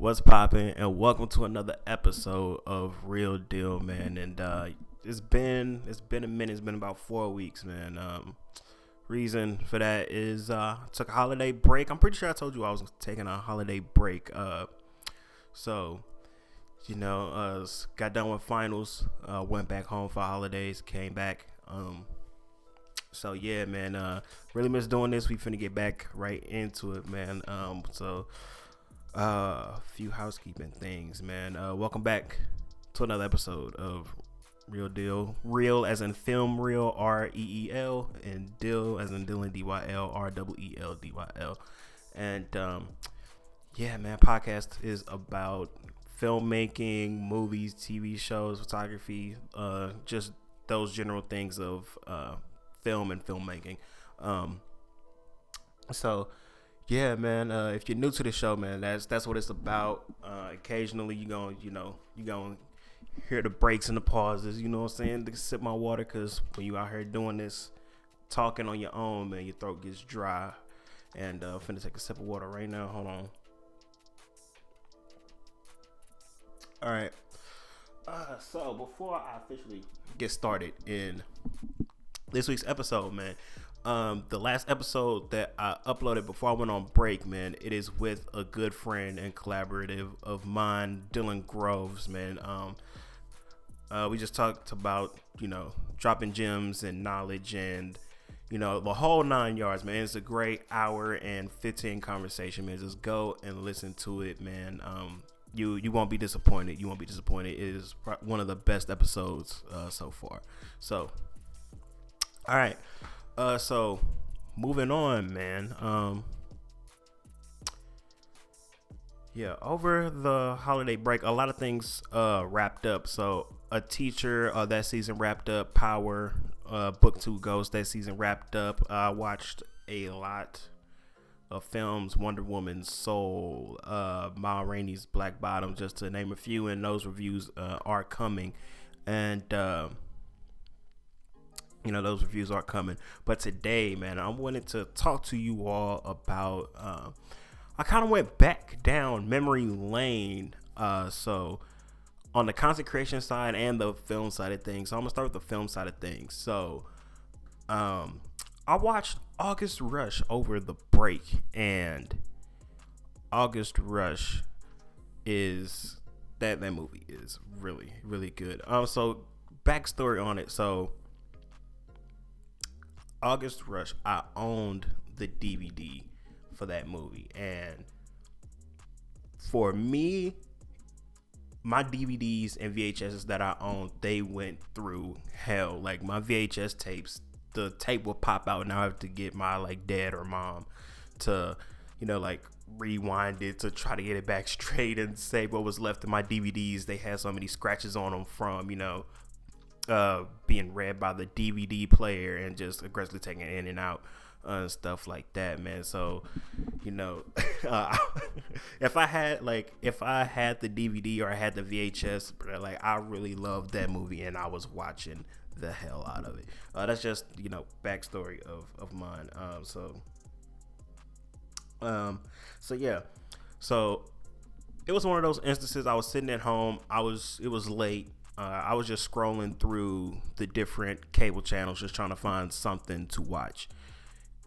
What's poppin'? And welcome to another episode of Real Deal, man. And it's been a minute. It's been about 4 weeks, man. Reason for that is I took a holiday break. I'm pretty sure I told you I was taking a holiday break. So got done with finals. Went back home for holidays. Came back. So yeah, man. Really miss doing this. We finna get back right into it, man. A few housekeeping things, man. Welcome back to another episode of Real Deal. Real as in film real, REEL, and Deal as in Dylan, DYL, REELDYL. And yeah, man, podcast is about filmmaking, movies, TV shows, photography, just those general things of film and filmmaking. So yeah, man. If you're new to the show, man, that's what it's about. Occasionally, you gonna hear the breaks and the pauses. You know what I'm saying? To sip my water, cause when you out here doing this, talking on your own, man, your throat gets dry. And finna take a sip of water right now. Hold on. All right. So before I officially get started in this week's episode, man. The last episode that I uploaded before I went on break, man, it is with a good friend and collaborative of mine, Dylan Groves, man. We just talked about, dropping gems and knowledge and, the whole 9 yards, man. It's a great hour and 15 conversation, man. Just go and listen to it, man. You won't be disappointed. You won't be disappointed. It is one of the best episodes so far. So, all right. So moving on, man. Yeah, over the holiday break, a lot of things wrapped up. So A Teacher that season wrapped up. Power Book 2 Ghost that season wrapped up. I watched a lot of films. Wonder Woman, Soul, Ma Rainey's Black Bottom, just to name a few, and those reviews are coming. And those reviews are coming. But today, man, I wanted to talk to you all about, I kind of went back down memory lane. So on the content creation side and the film side of things. So I'm going to start with the film side of things. So I watched August Rush over the break, and August Rush is, that movie is really, really good. So backstory on it. So August Rush, I owned the DVD for that movie, and for me, my DVDs and VHSs that I owned, they went through hell. Like my VHS tapes, the tape will pop out, and I have to get my dad or mom to, rewind it to try to get it back straight and save what was left of my DVDs. They had so many scratches on them from, being read by the DVD player and just aggressively taking it in and out and stuff like that, man. So, if I had the DVD or I had the VHS, I really loved that movie and I was watching the hell out of it. That's just, backstory of mine. So yeah. So it was one of those instances. I was sitting at home. It was late. I was just scrolling through the different cable channels, just trying to find something to watch.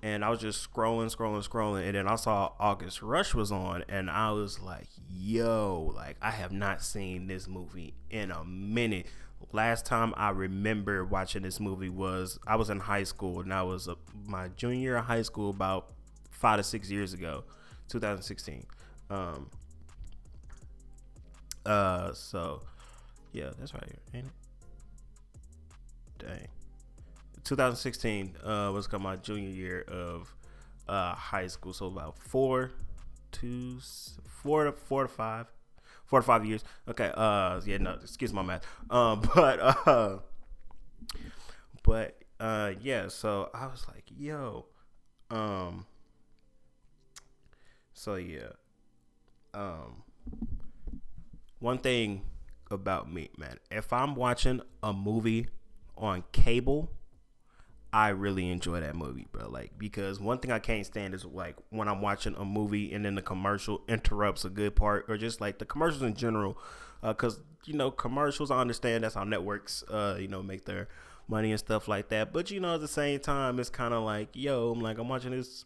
And I was just scrolling. And then I saw August Rush was on, and I was like, yo, I have not seen this movie in a minute. Last time I remember watching this movie was, I was in high school, and I was my junior year of high school, about 5 to 6 years ago, 2016. So yeah, that's right here, ain't it? Dang. 2016 was my junior year of high school, so about 4 to 5 years. Okay. Yeah, no, excuse my math. Yeah. So I was like, yo. So yeah. One thing about me, man, if I'm watching a movie on cable, I really enjoy that movie, bro. Like, because one thing I can't stand is like when I'm watching a movie and then the commercial interrupts a good part, or just like the commercials in general. Because commercials, I understand that's how networks, make their money and stuff like that. But at the same time, it's kind of like, I'm watching this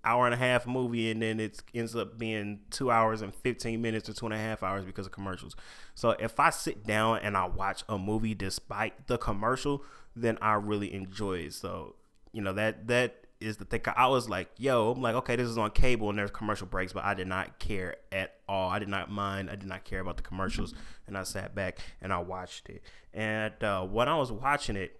hour and a half movie and then it ends up being 2 hours and 15 minutes or 2.5 hours because of commercials. So if I sit down and I watch a movie despite the commercial, then I really enjoy it. So that is the thing. I was like, I'm like, okay, this is on cable and there's commercial breaks, but I did not care at all. I did not mind. I did not care about the commercials, and I sat back and I watched it. And when I was watching it,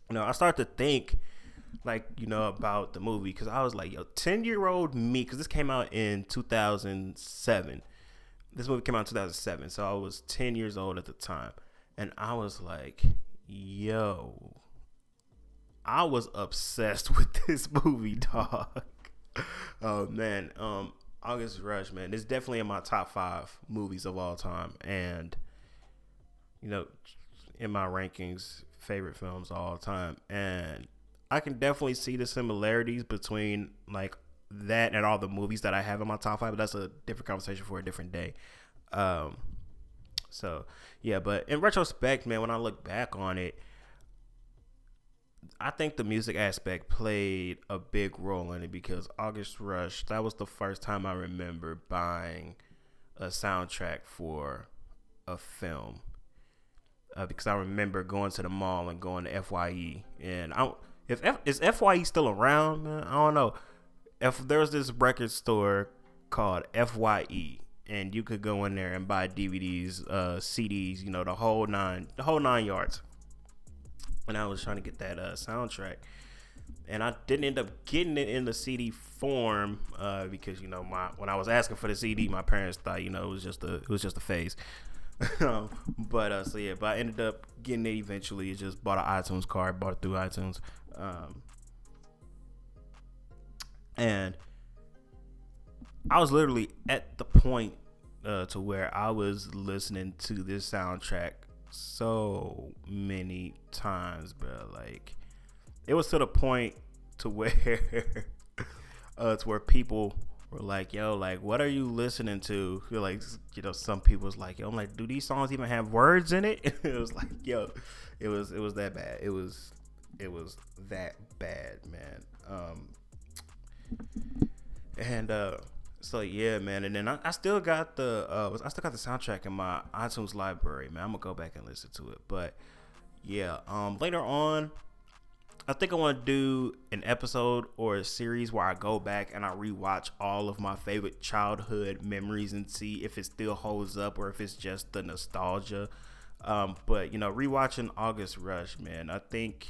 I started to think about the movie, because I was like, 10-year-old me, because this came out in 2007. This movie came out in 2007, so I was 10 years old at the time, and I was like, I was obsessed with this movie, dog. Oh man, August Rush, man, it's definitely in my top 5 movies of all time, and in my rankings, favorite films of all time, and I can definitely see the similarities between like that and all the movies that I have in my top 5, but that's a different conversation for a different day. So yeah, but in retrospect, man, when I look back on it, I think the music aspect played a big role in it, because August Rush, that was the first time I remember buying a soundtrack for a film. Because I remember going to the mall and going to FYE, and is FYE still around, man? I don't know. If there's this record store called FYE, and you could go in there and buy DVDs, CDs, the whole nine yards. And I was trying to get that soundtrack, and I didn't end up getting it in the CD form because when I was asking for the CD, my parents thought it was just a phase. But I ended up getting it eventually. Just bought an iTunes card, bought it through iTunes. And I was literally at the point to where I was listening to this soundtrack so many times, bro. Like, it was to the point to where people were like, like, what are you listening to? Feel like, some people was like, I'm like, do these songs even have words in it? It was like, it was that bad. It was that bad, man. So yeah, man, and then I still got the soundtrack in my iTunes library, man. I'm gonna go back and listen to it. But yeah, later on, I think I want to do an episode or a series where I go back and I rewatch all of my favorite childhood memories and see if it still holds up or if it's just the nostalgia. But rewatching August Rush, man, I think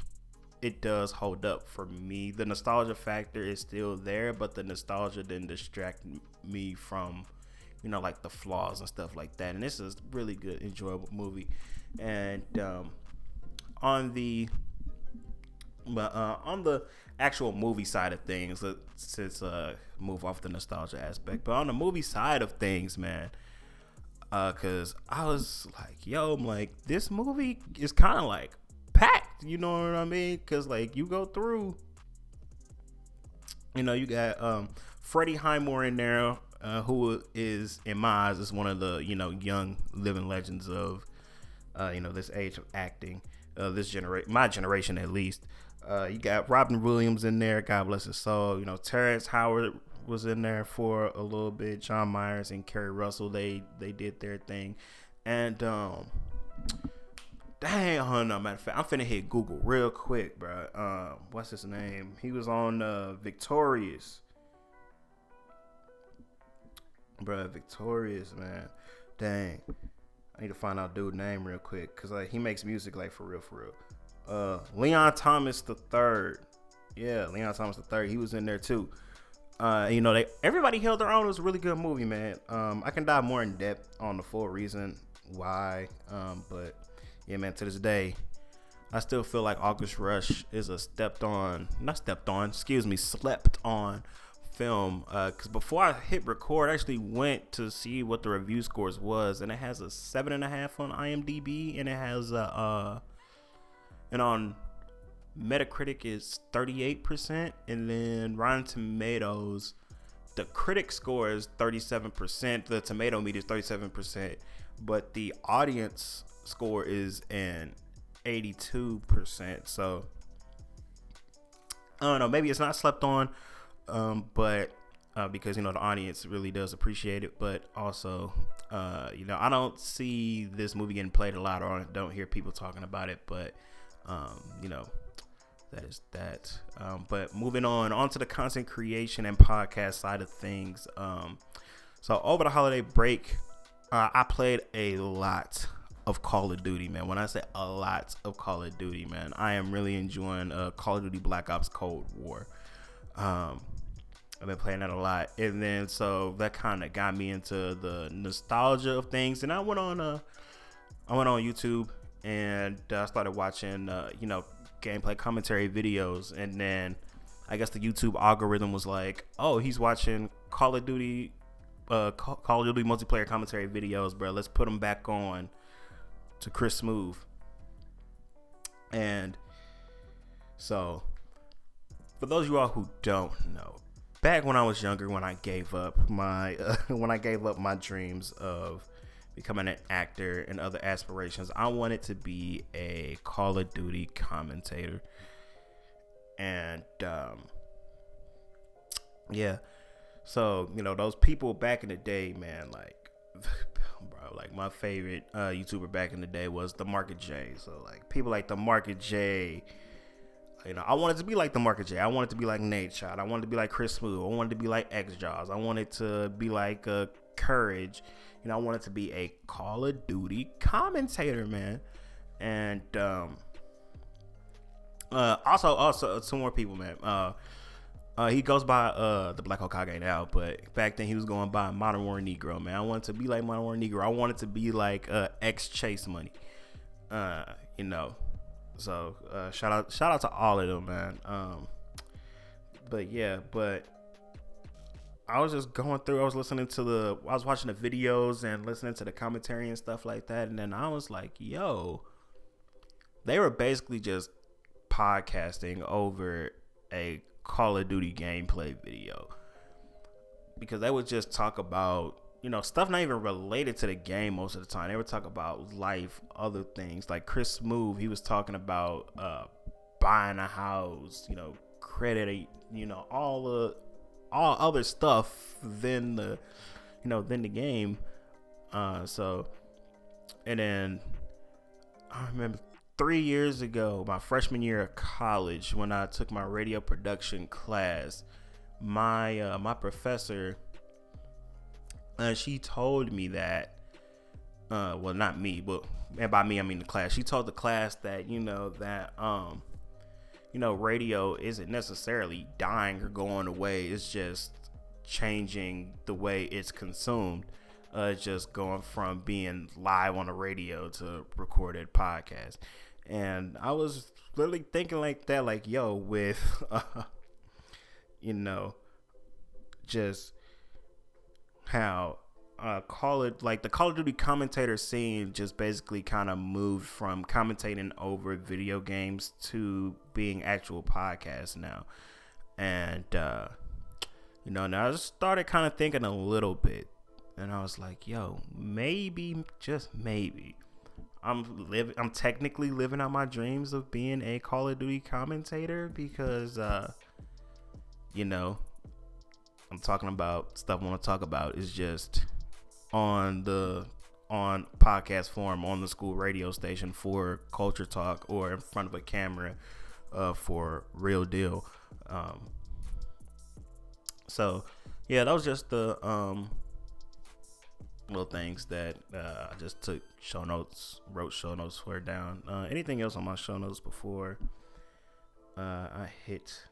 it does hold up for me. The nostalgia factor is still there, but the nostalgia didn't distract me from, like the flaws and stuff like that. And this is a really good, enjoyable movie. And on the actual movie side of things, let's move off the nostalgia aspect. But on the movie side of things, man, because I was like, I'm like, this movie is kind of like packed, you know what I mean? Because like you go through, you got Freddie Highmore in there, who is, in my eyes, is one of the young living legends of this age of acting, my generation at least. You got Robin Williams in there, God bless his soul. Terrence Howard was in there for a little bit. John Myers and Kerry Russell, they did their thing, and dang, hold on, matter of fact, I'm finna hit Google real quick, bro. What's his name? He was on Victorious. Bro, Victorious, man. Dang. I need to find out dude's name real quick, because he makes music like for real. Leon Thomas III. Yeah, Leon Thomas III. He was in there too. Everybody held their own. It was a really good movie, man. I can dive more in depth on the full reason why. But yeah, man, to this day, I still feel like August Rush is a slept on film. Because before I hit record, I actually went to see what the review scores was, and it has a 7.5 on IMDb, and it has and on Metacritic is 38%, and then Rotten Tomatoes, the critic score is 37%, the tomato meter is 37%, but the audience score is an 82%. So I don't know, maybe it's not slept on, but because the audience really does appreciate it, but also I don't see this movie getting played a lot, or I don't hear people talking about it, but that is that. But moving on to the content creation and podcast side of things. So over the holiday break, I played a lot of Call of Duty, man. When I say a lot of Call of Duty, man, I am really enjoying Call of Duty Black Ops Cold War. I've been playing that a lot, and then so that kind of got me into the nostalgia of things, and I went on YouTube and I started watching gameplay commentary videos, and then I guess the YouTube algorithm was like, oh, he's watching Call of Duty multiplayer commentary videos, bro, let's put them back on to Chris Smooth. And so for those of you all who don't know, back when I was younger, when I gave up my dreams of becoming an actor and other aspirations, I wanted to be a Call of Duty commentator. And so those people back in the day, man, like bro, like my favorite YouTuber back in the day was the Market J. So like people like the Market J, I wanted to be like the Market J. I wanted to be like Nate Shot. I wanted to be like Chris Smooth. I wanted to be like X Jaws. I wanted to be like Courage. I wanted to be a Call of Duty commentator, man. And also two more people, man. He goes by the Black Hokage now, but back then he was going by Modern War Negro, man. I wanted to be like Modern War Negro. I wanted to be like X Chase Money. So shout out to all of them, man. But I was just going through, I was watching the videos and listening to the commentary and stuff like that, and then I was like, yo, they were basically just podcasting over a Call of Duty gameplay video, because they would just talk about stuff not even related to the game most of the time. They would talk about life, other things. Like Chris Smooth, he was talking about buying a house, credit, all other stuff than the game. So, and then I remember 3 years ago, my freshman year of college, when I took my radio production class, my professor, she told me that, well, not me, but and by me I mean the class. She told the class that radio isn't necessarily dying or going away. It's just changing the way it's consumed. It's just going from being live on the radio to recorded podcast. And I was literally thinking like that, like, yo, with, just how the Call of Duty commentator scene just basically kind of moved from commentating over video games to being actual podcasts now. And now I just started kind of thinking a little bit, and I was like, yo, maybe, just maybe, I'm technically living out my dreams of being a Call of Duty commentator, because I'm talking about stuff I want to talk about is just on podcast form on the school radio station for Culture Talk, or in front of a camera for Real Deal. So yeah, that was just the little things that I just wrote show notes for down. Anything else on my show notes before I hit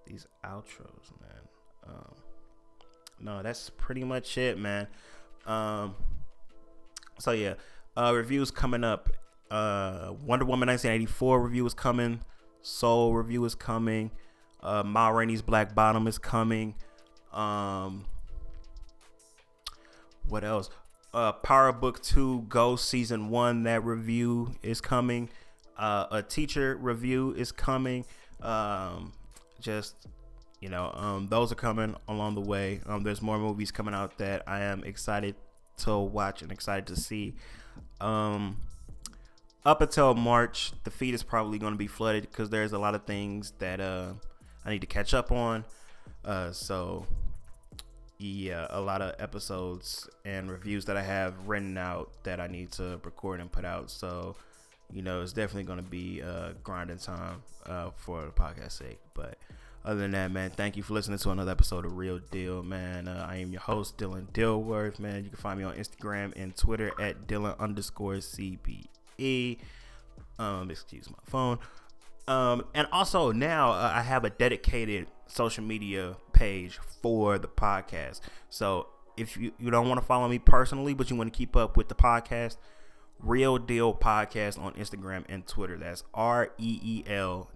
these outros, man? No, that's pretty much it, man. So yeah, reviews coming up. Wonder Woman 1984 review is coming. Soul review is coming. Ma Rainey's Black Bottom is coming. What else? Power Book 2 Ghost Season 1, that review is coming. A teacher review is coming. Those are coming along the way. There's more movies coming out that I am excited to watch and excited to see. Up until March, the feed is probably going to be flooded because there's a lot of things that I need to catch up on. So yeah, a lot of episodes and reviews that I have written out that I need to record and put out. So, it's definitely going to be grinding time for the podcast's sake. But other than that, man, thank you for listening to another episode of Real Deal, man. I am your host, Dylan Dilworth, man. You can find me on Instagram and Twitter at Dylan_CBE. Excuse my phone. And also now I have a dedicated social media page for the podcast. So if you don't want to follow me personally, but you want to keep up with the podcast, Real Deal Podcast on Instagram and Twitter. That's REELDYL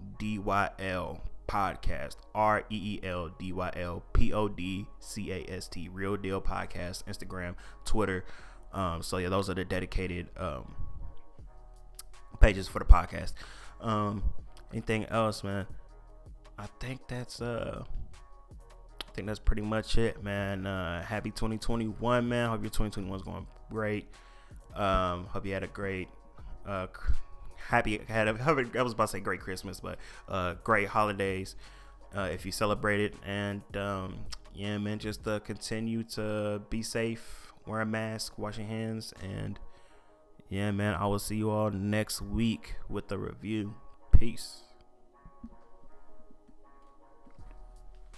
Podcast. REELDYL PODCAST. Real Deal Podcast. Instagram, Twitter. So yeah, those are the dedicated pages for the podcast. Anything else, man? I think that's pretty much it, man. Happy 2021, man. Hope your 2021 is going great. Hope you had a great I was about to say great Christmas, but great holidays if you celebrate it. And yeah, man, just continue to be safe, wear a mask, wash your hands, and yeah, man, I will see you all next week with the review. Peace.